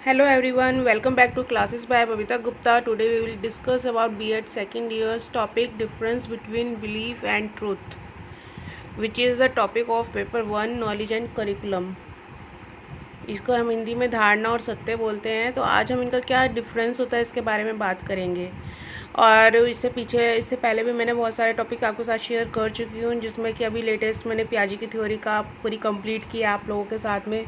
Hello everyone, welcome back to classes by Babita Gupta. Today we will discuss about B.Ed second year's topic difference between belief and truth, which is the topic of paper 1 knowledge and curriculum. इसको हम हिंदी में धारणा और सत्य बोलते हैं। तो आज हम इनका क्या डिफरेंस होता है इसके बारे में बात करेंगे। और इससे पहले भी मैंने बहुत सारे टॉपिक आपके साथ शेयर कर चुकी हूँ, जिसमें कि अभी लेटेस्ट मैंने पियाजे की थ्योरी का पूरी कंप्लीट किया आप लोगों के साथ में।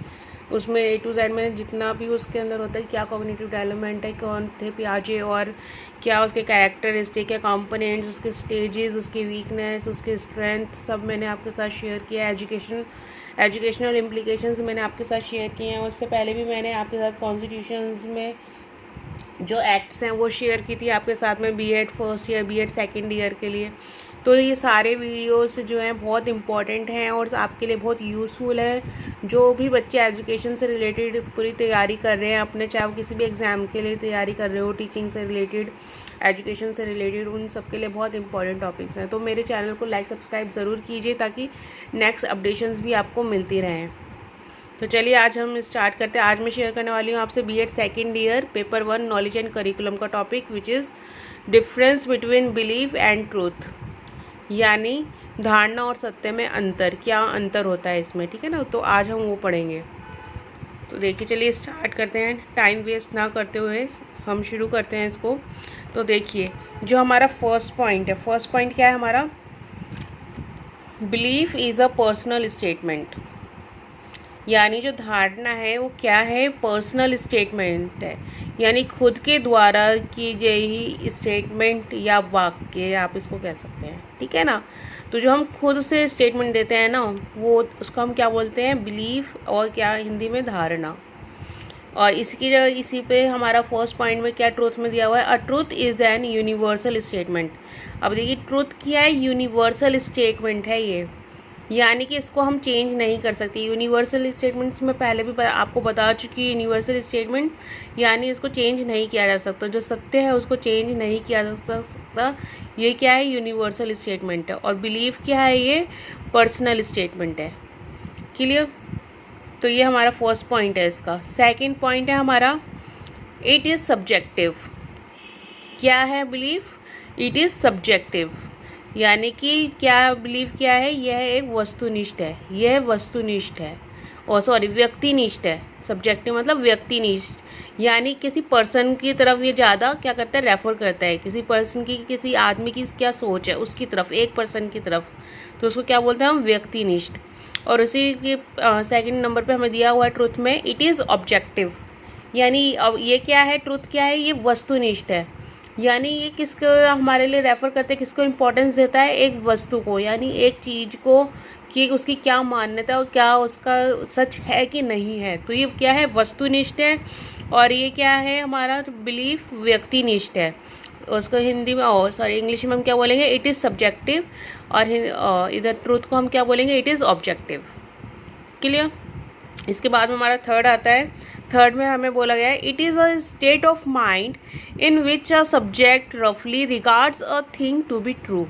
उसमें A to Z मैंने जितना भी उसके अंदर होता है, क्या कॉग्निटिव डेवलपमेंट है, कौन थे पियाजे और क्या उसके कैरेक्टरिस्टिक है, कंपोनेंट्स, उसके स्टेजेस, उसकी वीकनेस, उसके स्ट्रेंथ, सब मैंने आपके साथ शेयर किया। एजुकेशनल इम्प्लीकेशंस मैंने आपके साथ शेयर किए हैं। उससे पहले भी मैंने आपके साथ कॉन्स्टिट्यूशंस में जो एक्ट्स हैं वो शेयर की थी आपके साथ में B.Ed first year, B.Ed second year के लिए। तो ये सारे वीडियोस जो हैं बहुत इंपॉर्टेंट हैं और आपके लिए बहुत यूज़फुल है। जो भी बच्चे एजुकेशन से रिलेटेड पूरी तैयारी कर रहे हैं अपने, चाहे वो किसी भी एग्ज़ाम के लिए तैयारी कर रहे हो, टीचिंग से रिलेटेड, एजुकेशन से रिलेटेड, उन सब के लिए बहुत इंपॉर्टेंट टॉपिक्स हैं। तो मेरे चैनल को लाइक सब्सक्राइब ज़रूर कीजिए ताकि नेक्स्ट अपडेशंस भी आपको मिलती रहें। तो चलिए आज हम स्टार्ट करते हैं। आज मैं शेयर करने वाली हूँ आपसे B.Ed second year paper 1 knowledge and curriculum का topic, which is difference between belief and truth, यानी धारणा और सत्य में अंतर, क्या अंतर होता है इसमें, ठीक है ना। तो आज हम वो पढ़ेंगे। तो देखिए चलिए स्टार्ट करते हैं, टाइम वेस्ट ना करते हुए हम शुरू करते हैं इसको। तो देखिए जो हमारा फर्स्ट पॉइंट है, फर्स्ट पॉइंट क्या है हमारा, belief is a personal statement, यानी जो धारणा है वो क्या है, पर्सनल स्टेटमेंट है, यानी खुद के द्वारा की गई ही स्टेटमेंट या वाक्य आप इसको कह सकते हैं, ठीक है ना। तो जो हम खुद से स्टेटमेंट देते हैं ना, वो उसको हम क्या बोलते हैं, बिलीफ, और क्या हिंदी में धारणा। और इसी पे हमारा फर्स्ट पॉइंट में क्या ट्रूथ में दिया हुआ है, a truth is an universal statement. अब देखिए ट्रूथ क्या है, यूनिवर्सल स्टेटमेंट है ये, यानी कि इसको हम चेंज नहीं कर सकते। यूनिवर्सल स्टेटमेंट्स में पहले भी आपको बता चुकी हूँ, यूनिवर्सल स्टेटमेंट यानी इसको चेंज नहीं किया जा सकता, जो सत्य है उसको चेंज नहीं किया जा सकता। ये क्या है, यूनिवर्सल स्टेटमेंट है। और बिलीफ क्या है, ये पर्सनल स्टेटमेंट है। क्लियर। तो ये हमारा फर्स्ट पॉइंट है। इसका सेकंड पॉइंट है हमारा, इट इज़ सब्जेक्टिव। क्या है बिलीफ, इट इज़ सब्जेक्टिव, यानी कि क्या बिलीव क्या है, यह एक वस्तुनिष्ठ है, यह वस्तुनिष्ठ है, और सॉरी व्यक्तिनिष्ठ है। सब्जेक्टिव मतलब व्यक्तिनिष्ठ, यानी किसी पर्सन की तरफ ये ज़्यादा क्या करता है, रेफर करता है, किसी पर्सन की, किसी आदमी की क्या सोच है उसकी तरफ, एक पर्सन की तरफ, तो उसको क्या बोलते हैं हम, व्यक्तिनिष्ठ। और उसी के सेकंड नंबर पे हमें दिया हुआ है ट्रुथ में, इट इज़ ऑब्जेक्टिव, यानी अब ये क्या है, ट्रुथ क्या है, ये वस्तुनिष्ठ है, यानी ये किसको हमारे लिए रेफ़र करते हैं, किसको इम्पोर्टेंस देता है, एक वस्तु को, यानी एक चीज़ को, कि उसकी क्या मान्यता और क्या उसका सच है कि नहीं है। तो ये क्या है, वस्तुनिष्ठ है। और ये क्या है हमारा बिलीफ, व्यक्तिनिष्ठ है। उसको हिंदी में इंग्लिश में हम क्या बोलेंगे, इट इज़ सब्जेक्टिव, और इधर ट्रूथ को हम क्या बोलेंगे, इट इज़ ऑब्जेक्टिव। क्लियर। इसके बाद में हमारा थर्ड आता है। थर्ड में हमें बोला गया है, it is a state of mind in which a subject रफली regards a thing to be true,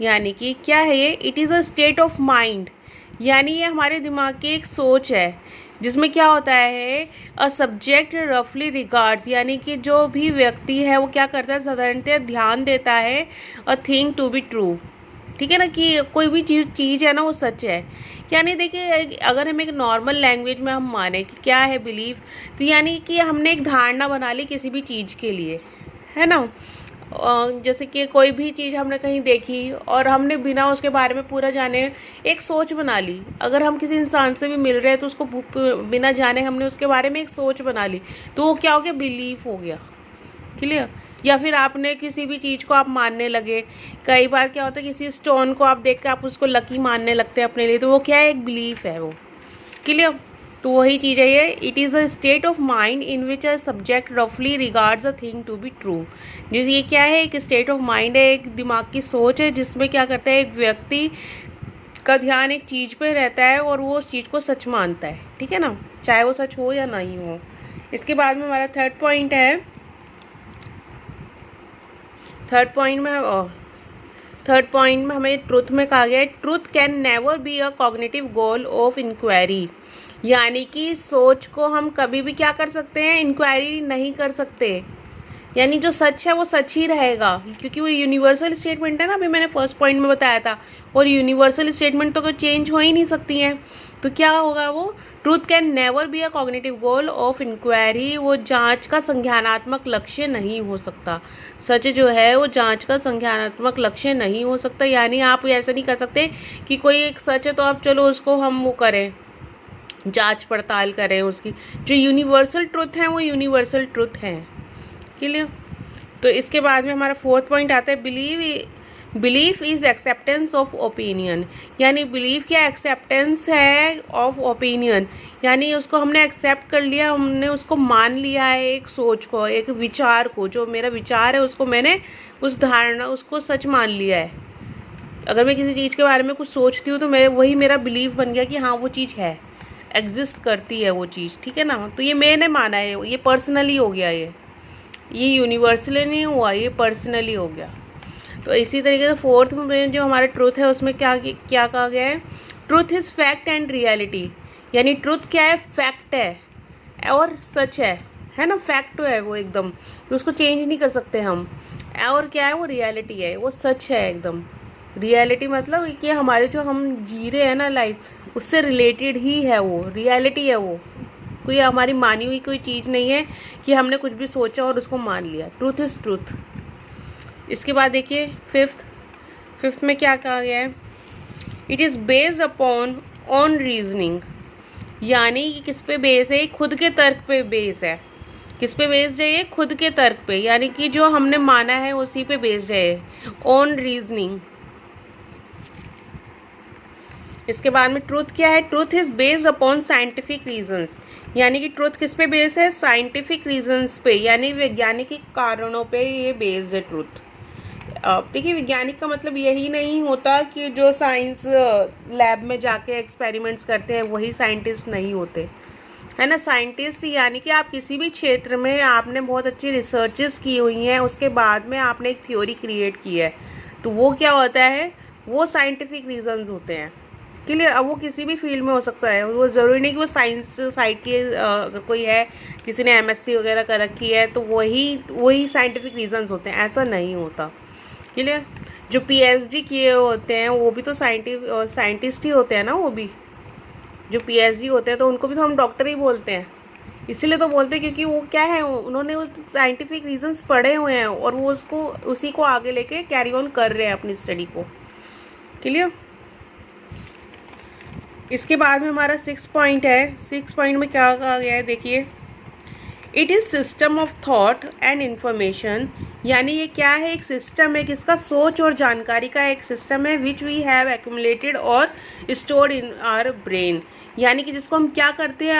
यानी कि क्या है ये, it is a state of mind, यानी ये हमारे दिमाग की एक सोच है, जिसमें क्या होता है, अ सब्जेक्ट रफली रिगार्ड्स, यानी कि जो भी व्यक्ति है वो क्या करता है, साधारणतः ध्यान देता है, a thing to be true, ठीक है ना, कि कोई भी चीज़ है ना वो सच है। यानी देखिए अगर हम एक नॉर्मल लैंग्वेज में हम माने कि क्या है बिलीफ, तो यानी कि हमने एक धारणा बना ली किसी भी चीज़ के लिए, है ना। जैसे कि कोई भी चीज़ हमने कहीं देखी और हमने बिना उसके बारे में पूरा जाने एक सोच बना ली। अगर हम किसी इंसान से भी मिल रहे हैं तो उसको बिना जाने हमने उसके बारे में एक सोच बना ली, तो वो क्या हो गया, बिलीफ हो गया। क्लियर। या फिर आपने किसी भी चीज़ को आप मानने लगे, कई बार क्या होता है, किसी स्टोन को आप देख के आप उसको लकी मानने लगते हैं अपने लिए, तो वो क्या है, एक बिलीफ है वो। क्लियर। तो वही चीज़ है ये, it is a state of mind in which a subject रफली regards a thing to be true. जैसे ये क्या है, एक स्टेट ऑफ माइंड है, एक दिमाग की सोच है, जिसमें क्या करता है, एक व्यक्ति का ध्यान एक चीज़ पे रहता है और वो उस चीज़ को सच मानता है, ठीक है ना, चाहे वो सच हो या नहीं हो। इसके बाद में हमारा थर्ड पॉइंट है, थर्ड पॉइंट में हमें ट्रुथ में कहा गया है, truth can never be a cognitive goal of inquiry, यानी कि सोच को हम कभी भी क्या कर सकते हैं, इंक्वायरी नहीं कर सकते। यानी जो सच है वो सच ही रहेगा, क्योंकि वो यूनिवर्सल स्टेटमेंट है ना, अभी मैंने फर्स्ट पॉइंट में बताया था। और यूनिवर्सल स्टेटमेंट तो कोई चेंज हो ही नहीं सकती हैं। तो क्या होगा वो, truth can never be a cognitive goal of inquiry. वो जांच का संज्ञानात्मक लक्ष्य नहीं हो सकता। सच जो है वो जांच का संज्ञानात्मक लक्ष्य नहीं हो सकता। यानी आप ऐसा नहीं कर सकते कि कोई एक सच है तो आप चलो उसको हम वो करें, जांच पड़ताल करें उसकी। जो यूनिवर्सल ट्रुथ है वो यूनिवर्सल ट्रुथ है। क्लियर। तो इसके बाद में हमारा फोर्थ पॉइंट आता है, belief is acceptance of opinion. यानी बिलीफ क्या, एक्सेप्टेंस है ऑफ ओपिनियन। यानी उसको हमने एक्सेप्ट कर लिया, हमने उसको मान लिया है, एक सोच को, एक विचार को। जो मेरा विचार है उसको मैंने, उस धारणा उसको सच मान लिया है। अगर मैं किसी चीज़ के बारे में कुछ सोचती हूँ तो मैं वही मेरा बिलीफ बन गया कि हाँ वो चीज़ है, एग्जिस्ट करती है वो चीज़। ठीक है ना। तो ये मैंने माना है, ये पर्सनली हो गया, ये यूनिवर्सली नहीं हुआ, ये पर्सनली हो गया। तो इसी तरीके से फोर्थ में जो हमारा ट्रुथ है उसमें क्या क्या कहा गया है, truth is fact and reality. यानी ट्रुथ क्या है, फैक्ट है और सच है ना। फैक्ट है वो एकदम, तो उसको चेंज नहीं कर सकते हम। और क्या है, वो रियलिटी है, वो सच है एकदम। रियलिटी मतलब कि हमारे जो हम जी रहे हैं ना लाइफ, उससे रिलेटेड ही है वो, रियलिटी है वो। कोई हमारी मानी हुई कोई चीज़ नहीं है कि हमने कुछ भी सोचा और उसको मान लिया। Truth is truth. इसके बाद देखिए फिफ्थ में क्या कहा गया है, it is based upon on reasoning. यानी कि किस पे बेस है, खुद के तर्क पे बेस है। किस पे बेस्ड है ये, खुद के तर्क पे। यानी कि जो हमने माना है उसी पे बेस्ड है, ऑन रीजनिंग। इसके बाद में ट्रूथ क्या है, truth is based upon scientific reasons. यानी कि ट्रूथ किस पे बेस्ड है, साइंटिफिक रीजंस पे, यानी वैज्ञानिक कारणों पे ये बेस्ड है ट्रूथ। देखिए वैज्ञानिक का मतलब यही नहीं होता कि जो साइंस लैब में जाके एक्सपेरिमेंट्स करते हैं वही साइंटिस्ट नहीं होते, है ना। साइंटिस्ट यानी कि आप किसी भी क्षेत्र में आपने बहुत अच्छी रिसर्चेस की हुई हैं, उसके बाद में आपने एक थ्योरी क्रिएट की है, तो वो क्या होता है, वो साइंटिफिक रीजंस होते हैं। क्लियर। अब वो किसी भी फील्ड में हो सकता है, वो ज़रूरी नहीं कि वो साइंस साइड के अगर कोई है, किसी ने एमएससी वगैरह कर रखी है तो वही साइंटिफिक रीजंस होते हैं, ऐसा नहीं होता। क्लियर। जो पीएचडी किए होते हैं वो भी तो साइंटिस्ट ही होते हैं ना। वो भी जो पीएचडी होते हैं तो उनको भी तो हम डॉक्टर ही बोलते हैं। इसीलिए तो बोलते हैं क्योंकि वो क्या है, उन्होंने वो साइंटिफिक रीजंस पढ़े हुए हैं और वो उसी को आगे लेके कैरी ऑन कर रहे हैं अपनी स्टडी को। क्लियर। इसके बाद में हमारा 6 पॉइंट है। 6 पॉइंट में क्या कहा गया है, देखिए, it is system of thought and information. यानी ये क्या है, एक सिस्टम है, किसका, सोच और जानकारी का एक सिस्टम है, विच वी हैव एक्यूमुलेटेड और स्टोर्ड इन आवर ब्रेन। यानी कि जिसको हम क्या करते हैं,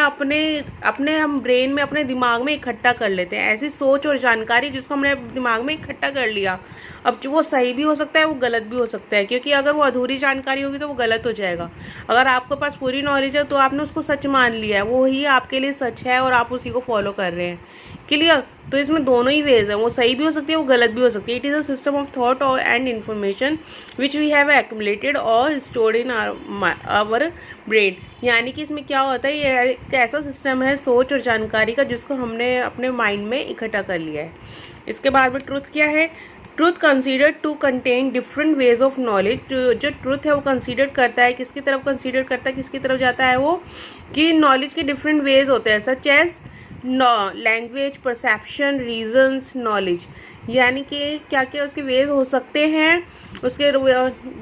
अपने हम ब्रेन में, अपने दिमाग में इकट्ठा कर लेते हैं। ऐसी सोच और जानकारी जिसको हमने दिमाग में इकट्ठा कर लिया। अब वो सही भी हो सकता है, वो गलत भी हो सकता है, क्योंकि अगर वो अधूरी जानकारी होगी तो वो गलत हो जाएगा। अगर आपके पास पूरी नॉलेज है तो आपने उसको सच मान लिया है, वो ही आपके लिए सच है और आप उसी को फॉलो कर रहे हैं। क्लियर। तो इसमें दोनों ही वेज है, वो सही भी हो सकती है, वो गलत भी हो सकती है। It is a system of thought और and information which we have accumulated और स्टोर्ड इन आवर ब्रेन। यानी कि इसमें क्या होता है, ये एक ऐसा सिस्टम है सोच और जानकारी का जिसको हमने अपने माइंड में इकट्ठा कर लिया है। इसके बाद में ट्रूथ क्या है, truth considered to contain different ways of knowledge. जो ट्रूथ है वो कंसीडर करता है, किसकी तरफ कंसीडर करता है, किसकी तरफ जाता है वो, कि नॉलेज के डिफरेंट वेज होते हैं, such as language, perception, reasons, knowledge. यानी कि क्या क्या उसके वेज हो सकते हैं, उसके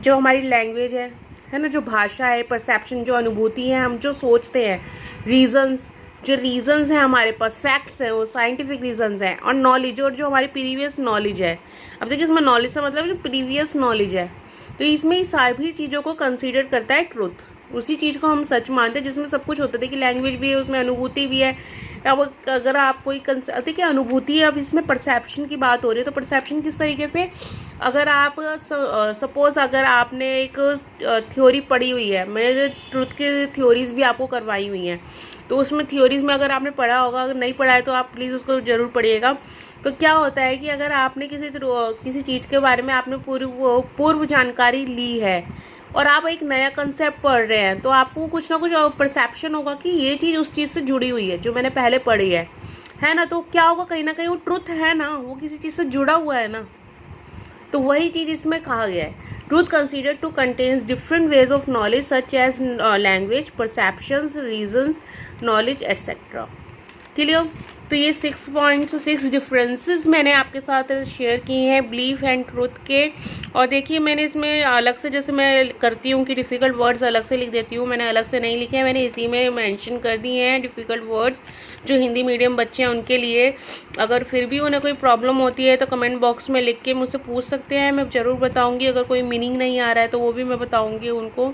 जो हमारी लैंग्वेज है ना, जो भाषा है, परसेप्शन जो अनुभूति है, हम जो सोचते हैं, रीजंस जो रीजंस हैं हमारे पास, फैक्ट्स हैं, वो साइंटिफिक रीजंस हैं, और नॉलेज और जो हमारी प्रीवियस नॉलेज है। अब देखिए इसमें नॉलेज का मतलब जो प्रीवियस नॉलेज है, तो इसमें ही सभी चीज़ों को कंसीडर करता है ट्रूथ। उसी चीज़ को हम सच मानते हैं जिसमें सब कुछ होता है। देखिए लैंग्वेज भी है, उसमें अनुभूति भी है। अब अगर आप कोई देखिए अनुभूति है, अब इसमें परसेप्शन की बात हो रही है, तो परसेप्शन किस तरीके से, अगर आप सपोज अगर आपने एक थ्योरी पढ़ी हुई है, मैंने ट्रूथ की थ्योरीज भी आपको करवाई हुई हैं, तो उसमें थ्योरीज में अगर आपने पढ़ा होगा, अगर नहीं पढ़ा है तो आप प्लीज़ उसको ज़रूर पढ़िएगा। तो क्या होता है कि अगर आपने किसी चीज़ के बारे में आपने पूर्व जानकारी ली है, और आप एक नया कंसेप्ट पढ़ रहे हैं तो आपको कुछ ना कुछ परसेप्शन होगा कि ये चीज़ उस चीज़ से जुड़ी हुई है जो मैंने पहले पढ़ी है ना। तो क्या होगा, कहीं ना कहीं वो ट्रुथ है ना, वो किसी चीज़ से जुड़ा हुआ है ना। तो वही चीज़ इसमें कहा गया है, truth consider to contains different ways of knowledge such as language, perceptions, reasons, knowledge etcetera. Clear. तो ये 6 डिफरेंसेस मैंने आपके साथ शेयर किए हैं बिलीफ एंड ट्रूथ के। और देखिए मैंने इसमें अलग से, जैसे मैं करती हूँ कि डिफ़िकल्ट वर्ड्स अलग से लिख देती हूँ, मैंने अलग से नहीं लिखे हैं, मैंने इसी में मेंशन कर दिए हैं डिफ़िकल्ट वर्ड्स जो हिंदी मीडियम बच्चे हैं उनके लिए। अगर फिर भी उन्हें कोई प्रॉब्लम होती है तो कमेंट बॉक्स में लिख के मुझसे पूछ सकते हैं, मैं ज़रूर बताऊँगी। अगर कोई मीनिंग नहीं आ रहा है तो वो भी मैं बताऊँगी उनको।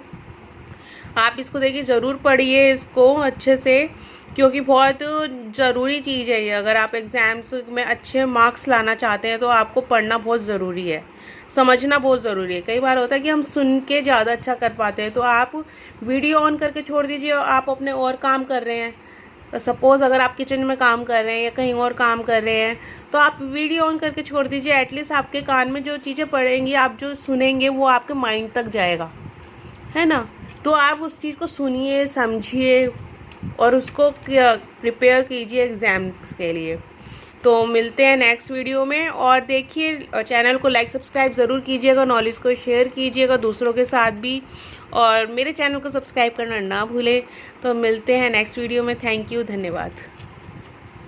आप इसको देखिए, ज़रूर पढ़िए इसको अच्छे से, क्योंकि बहुत ज़रूरी चीज़ है ये। अगर आप एग्ज़ाम्स में अच्छे मार्क्स लाना चाहते हैं तो आपको पढ़ना बहुत ज़रूरी है, समझना बहुत ज़रूरी है। कई बार होता है कि हम सुन के ज़्यादा अच्छा कर पाते हैं, तो आप वीडियो ऑन करके छोड़ दीजिए, आप अपने और काम कर रहे हैं। सपोज़ अगर आप किचन में काम कर रहे हैं या कहीं और काम कर रहे हैं तो आप वीडियो ऑन करके छोड़ दीजिए। एटलीस्ट आपके कान में जो चीज़ें पड़ेंगी, आप जो सुनेंगे वो आपके माइंड तक जाएगा, है ना। तो आप उस चीज़ को सुनिए, समझिए और उसको प्रिपेयर कीजिए एग्ज़ाम्स के लिए। तो मिलते हैं नेक्स्ट वीडियो में। और देखिए चैनल को लाइक सब्सक्राइब ज़रूर कीजिएगा, नॉलेज को शेयर कीजिएगा दूसरों के साथ भी, और मेरे चैनल को सब्सक्राइब करना ना भूलें। तो मिलते हैं नेक्स्ट वीडियो में। थैंक यू, धन्यवाद।